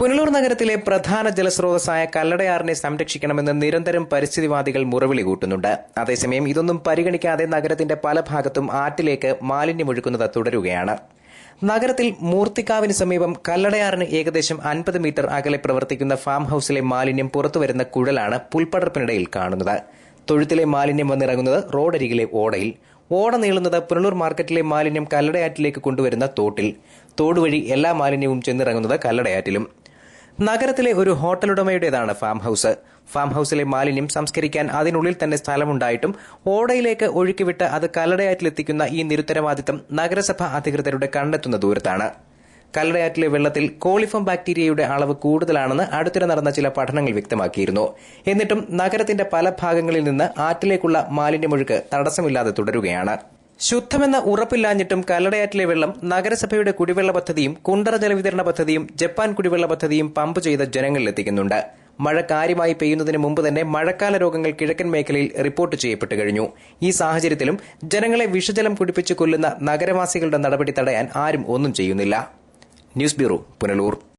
പുനലൂർ നഗരത്തിലെ പ്രധാന ജലസ്രോതസ്സായ കല്ലടയാറിനെ സംരക്ഷിക്കണമെന്ന് നിരന്തരം പരിസ്ഥിതിവാദികൾ മുറവിളി കൂട്ടുന്നുണ്ട്. അതേസമയം ഇതൊന്നും പരിഗണിക്കാതെ നഗരത്തിന്റെ പല ഭാഗത്തും ആറ്റിലേക്ക് മാലിന്യമൊഴുക്കുന്നത് തുടരുകയാണ്. നഗരത്തിൽ മൂർത്തിക്കാവിന് സമീപം കല്ലടയാറിന് ഏകദേശം 50 മീറ്റർ അകലെ പ്രവർത്തിക്കുന്ന ഫാം ഹൌസിലെ മാലിന്യം പുറത്തുവരുന്ന കുഴലാണ് പുൽപ്പടർപ്പിനിടയിൽ കാണുന്നത്. തൊഴുത്തിലെ മാലിന്യം വന്നിറങ്ങുന്നത് റോഡരികിലെ ഓടയിൽ. ഓട നീളുന്നത് പുനലൂർ മാർക്കറ്റിലെ മാലിന്യം കല്ലടയാറ്റിലേക്ക് കൊണ്ടുവരുന്ന തോട്ടിൽ. തോടുവഴി എല്ലാ മാലിന്യവും ചെന്നിറങ്ങുന്നത് കല്ലടയാറ്റിലും. നഗരത്തിലെ ഒരു ഹോട്ടലുടമയുടേതാണ് ഫാം ഹൌസ്. ഫാം ഹൌസിലെ മാലിന്യം സംസ്കരിക്കാൻ അതിനുള്ളിൽ തന്നെ സ്ഥലമുണ്ടായിട്ടും ഓടയിലേക്ക് ഒഴുക്കിവിട്ട് അത് കല്ലടയാറ്റിലെത്തിക്കുന്ന ഈ നിരുത്തരവാദിത്തം നഗരസഭ അധികൃതരുടെ കണ്ടെത്തുന്ന ദൂരത്താണ്. കല്ലടയാറ്റിലെ വെള്ളത്തിൽ കോളിഫോം ബാക്ടീരിയയുടെ അളവ് കൂടുതലാണെന്ന് അടുത്തിടെ നടന്ന ചില പഠനങ്ങൾ വ്യക്തമാക്കിയിരുന്നു. എന്നിട്ടും നഗരത്തിന്റെ പല ഭാഗങ്ങളിൽ നിന്ന് ആറ്റിലേക്കുള്ള മാലിന്യമൊഴുക്ക് തടസ്സമില്ലാതെ തുടരുകയാണ്. ശുദ്ധമെന്ന ഉറപ്പില്ലാഞ്ഞിട്ടും കല്ലടയാറ്റിലെ വെള്ളം നഗരസഭയുടെ കുടിവെള്ള പദ്ധതിയും കുണ്ടറ ജലവിതരണ പദ്ധതിയും ജപ്പാൻ കുടിവെള്ള പദ്ധതിയും പമ്പ് ചെയ്ത് ജനങ്ങളിലെത്തിക്കുന്നുണ്ട്. മഴ കാര്യമായി പെയ്യുന്നതിന് മുമ്പ് തന്നെ മഴക്കാല രോഗങ്ങൾ കിഴക്കൻ മേഖലയിൽ റിപ്പോർട്ട് ചെയ്യപ്പെട്ടു കഴിഞ്ഞു. ഈ സാഹചര്യത്തിലും ജനങ്ങളെ വിഷജലം കുടിപ്പിച്ച് കൊല്ലുന്ന നഗരവാസികളുടെ നടപടി തടയാൻ ആരും ഒന്നും ചെയ്യുന്നില്ല. News bureau, Punalur.